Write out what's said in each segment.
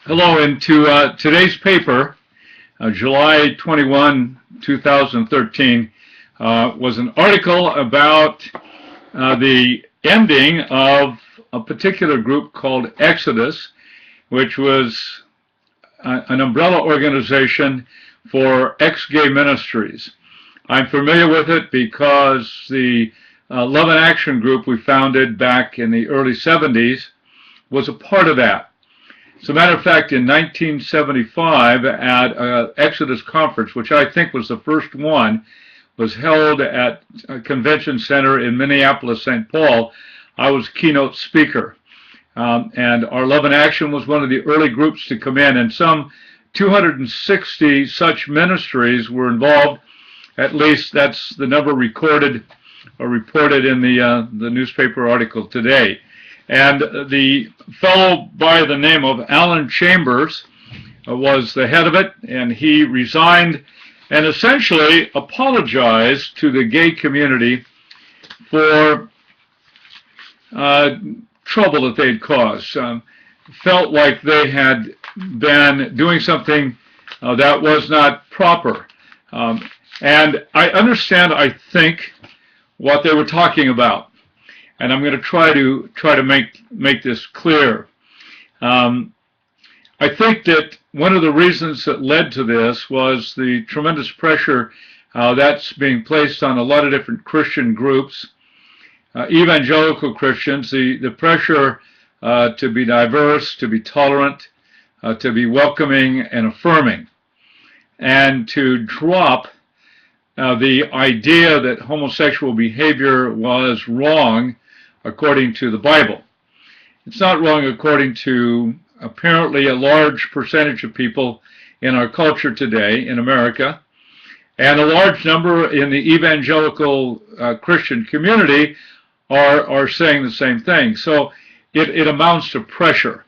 Hello, and to today's paper, July 21, 2013, was an article about the ending of a particular group called Exodus, which was an umbrella organization for ex-gay ministries. I'm familiar with it because the Love and Action group we founded back in the early 70s was a part of that. As a matter of fact, in 1975, at Exodus Conference, which I think was the first one, was held at a convention center in Minneapolis, St. Paul, I was keynote speaker. And our Love and Action was one of the early groups to come in, and some 260 such ministries were involved. At least that's the number recorded or reported in the newspaper article today. And the fellow by the name of Alan Chambers was the head of it, and he resigned and essentially apologized to the gay community for trouble that they'd caused. Felt like they had been doing something that was not proper. And I understand, I think, what they were talking about. And I'm going to try to make this clear. I think that one of the reasons that led to this was the tremendous pressure that's being placed on a lot of different Christian groups, evangelical Christians, the pressure to be diverse, to be tolerant, to be welcoming and affirming, and to drop the idea that homosexual behavior was wrong according to the Bible. It's not wrong according to apparently a large percentage of people in our culture today in America, and a large number in the evangelical Christian community are saying the same thing. So it amounts to pressure.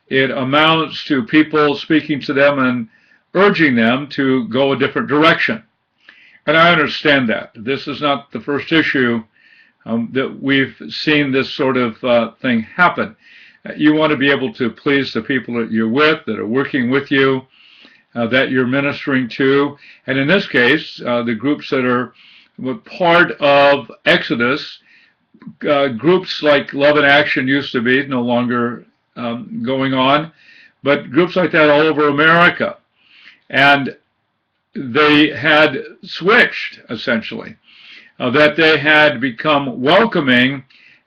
It amounts to people speaking to them and urging them to go a different direction. And I understand that. This is not the first issue that we've seen this sort of thing happen. You want to be able to please the people that you're with, that are working with you, that you're ministering to. And in this case, the groups that are part of Exodus, groups like Love and Action used to be, no longer going on, but groups like that all over America. And they had switched, essentially. That they had become welcoming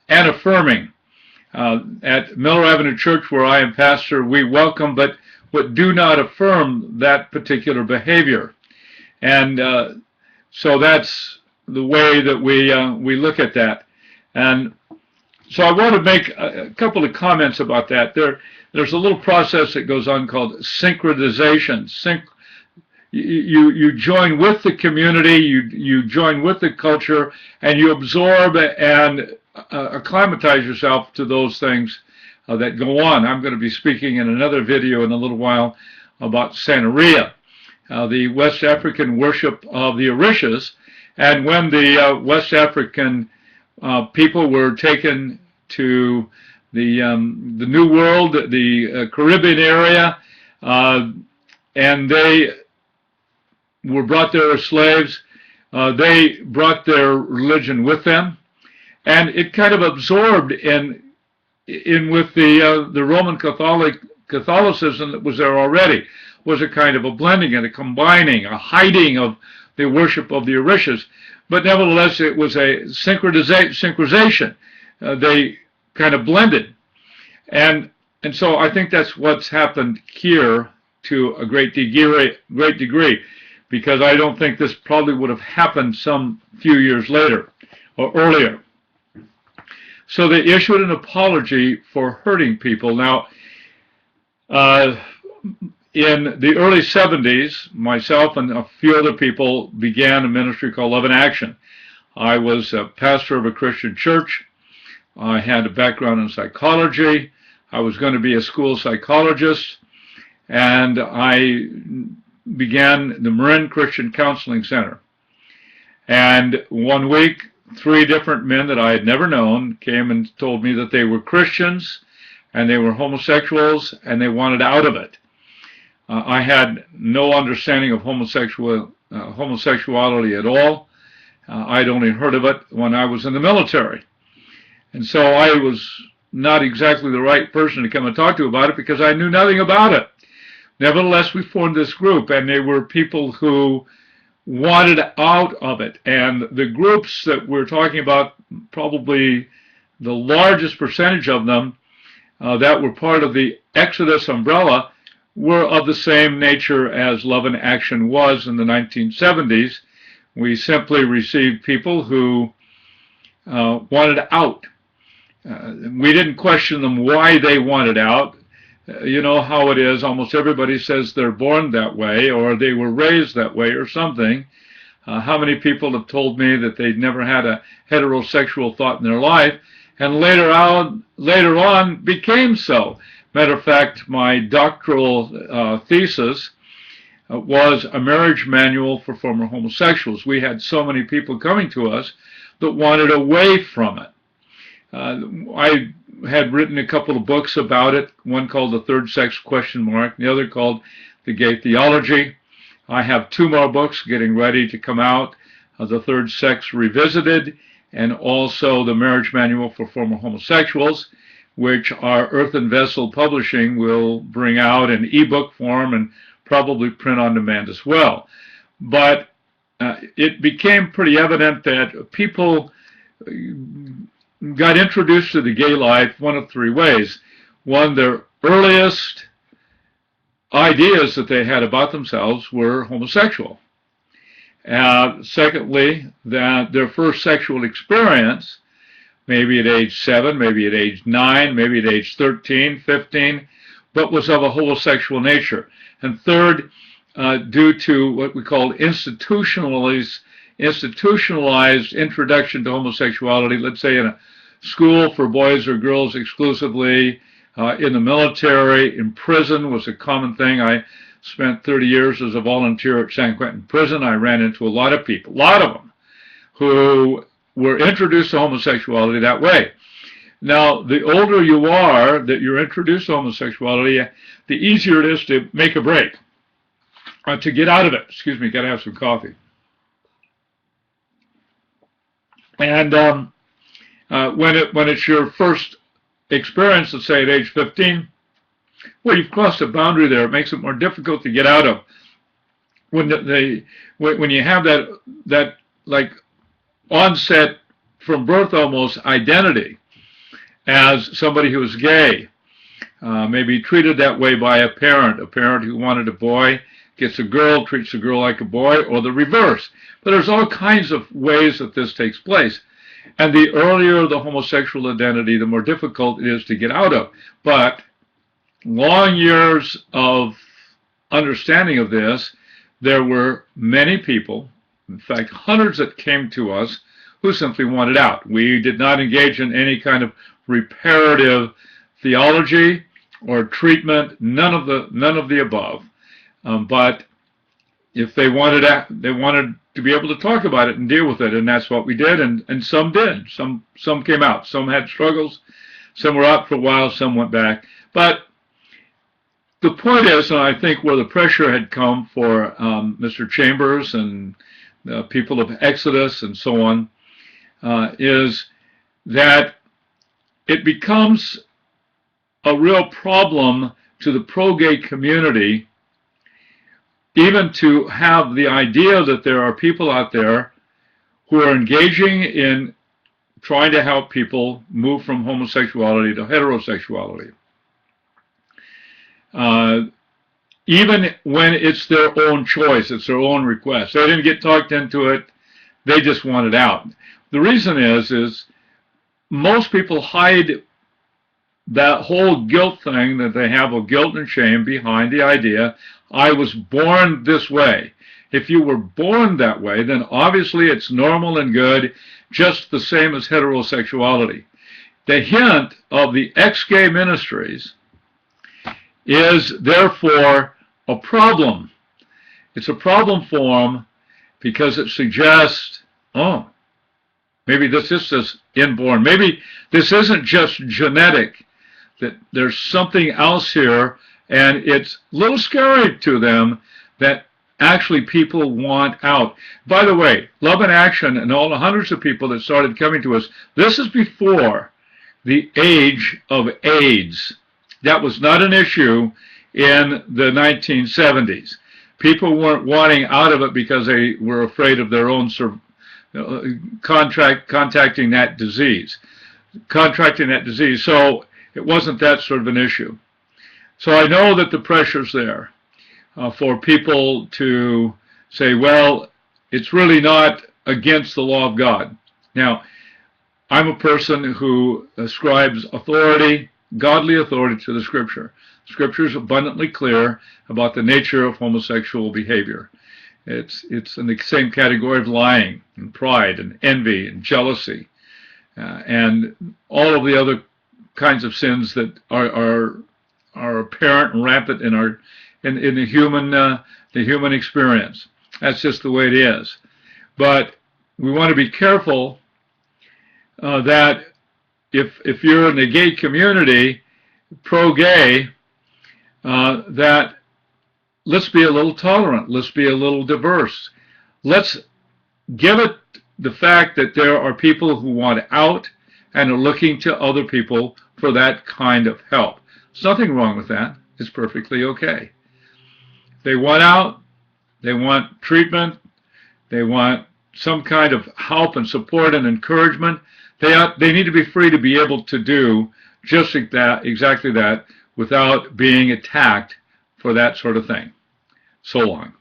and affirming. At Miller Avenue Church, where I am pastor, we welcome but do not affirm that particular behavior. And so that's the way that we look at that. And so I want to make a couple of comments about that. There's a little process that goes on called synchronization. You join with the community, you join with the culture, and you absorb and acclimatize yourself to those things that go on. I'm going to be speaking in another video in a little while about Santeria, the West African worship of the Orishas. And when the West African people were taken to the New World, the Caribbean area, and they were brought there as slaves, they brought their religion with them, and it kind of absorbed in with the Roman Catholicism that was there already. Was a kind of a blending and a combining, a hiding of the worship of the Orishas, but nevertheless it was a synchronization. They kind of blended, and so I think that's what's happened here to a great degree. Because I don't think this probably would have happened some few years later or earlier. So they issued an apology for hurting people. Now, in the early 70s, myself and a few other people began a ministry called Love and Action. I was a pastor of a Christian church. I had a background in psychology. I was going to be a school psychologist, and I began the Marin Christian Counseling Center. And one week, 3 different men that I had never known came and told me that they were Christians and they were homosexuals, and they wanted out of it. I had no understanding of homosexuality at all. I'd only heard of it when I was in the military. And so I was not exactly the right person to come and talk to about it because I knew nothing about it. Nevertheless, we formed this group, and they were people who wanted out of it. And the groups that we're talking about, probably the largest percentage of them that were part of the Exodus umbrella, were of the same nature as Love in Action was in the 1970s. We simply received people who wanted out. We didn't question them why they wanted out. You know how it is. Almost everybody says they're born that way or they were raised that way or something. How many people have told me that they'd never had a heterosexual thought in their life and later on became so? Matter of fact, my doctoral thesis was a marriage manual for former homosexuals. We had so many people coming to us that wanted away from it. I had written a couple of books about it, one called The Third Sex ? The other called The Gay Theology. I have 2 more books getting ready to come out, The Third Sex Revisited, and also The Marriage Manual for Former Homosexuals, which our Earthen Vessel Publishing will bring out in ebook form and probably print on demand as well. But it became pretty evident that people got introduced to the gay life one of 3 ways. One, their earliest ideas that they had about themselves were homosexual. Secondly, that their first sexual experience, maybe at age 7, maybe at age 9, maybe at age 13, 15, but was of a homosexual nature. And third, due to what we call institutionalized introduction to homosexuality, let's say in a school for boys or girls exclusively, in the military, in prison was a common thing. I spent 30 years as a volunteer at San Quentin Prison. I ran into a lot of people, a lot of them, who were introduced to homosexuality that way. Now, the older you are that you're introduced to homosexuality, the easier it is to make a break, to get out of it. Excuse me, got to have some coffee. And when it's your first experience, let's say at age 15, well, you've crossed a boundary there. It makes it more difficult to get out of. When you have that like onset from birth almost identity as somebody who is gay, maybe treated that way by a parent who wanted a boy gets a girl, treats a girl like a boy, or the reverse. But there's all kinds of ways that this takes place. And the earlier the homosexual identity, the more difficult it is to get out of. But long years of understanding of this, there were many people, in fact hundreds that came to us, who simply wanted out. We did not engage in any kind of reparative theology or treatment, none of the above. But if they wanted to be able to talk about it and deal with it, and that's what we did, and some did. Some came out. Some had struggles. Some were out for a while. Some went back. But the point is, and I think where the pressure had come for Mr. Chambers and the people of Exodus and so on, is that it becomes a real problem to the pro-gay community even to have the idea that there are people out there who are engaging in trying to help people move from homosexuality to heterosexuality. Even when it's their own choice, it's their own request. They didn't get talked into it, they just wanted out. The reason is most people hide that whole guilt thing that they have of guilt and shame behind the idea, I was born this way. If you were born that way, then obviously it's normal and good, just the same as heterosexuality. The hint of the ex-gay ministries is therefore a problem. It's a problem for them because it suggests, oh, maybe this is just inborn. Maybe this isn't just genetic, that there's something else here, and it's a little scary to them that actually people want out. By the way, Love in Action and all the hundreds of people that started coming to us, this is before the age of AIDS. That was not an issue in the 1970s. People weren't wanting out of it because they were afraid of their own contracting that disease. So it wasn't that sort of an issue. So I know that the pressure's there for people to say, well, it's really not against the law of God. Now, I'm a person who ascribes authority, godly authority, to the Scripture. Scripture is abundantly clear about the nature of homosexual behavior. It's in the same category of lying and pride and envy and jealousy and all of the other kinds of sins that are apparent and rampant in the human experience. That's just the way it is. But we want to be careful that if you're in the gay community, pro-gay, that let's be a little tolerant. Let's be a little diverse. Let's give it the fact that there are people who want out and are looking to other people for that kind of help. There's nothing wrong with that. It's perfectly okay. They want out. They want treatment. They want some kind of help and support and encouragement. They need to be free to be able to do just exactly that without being attacked for that sort of thing. So long.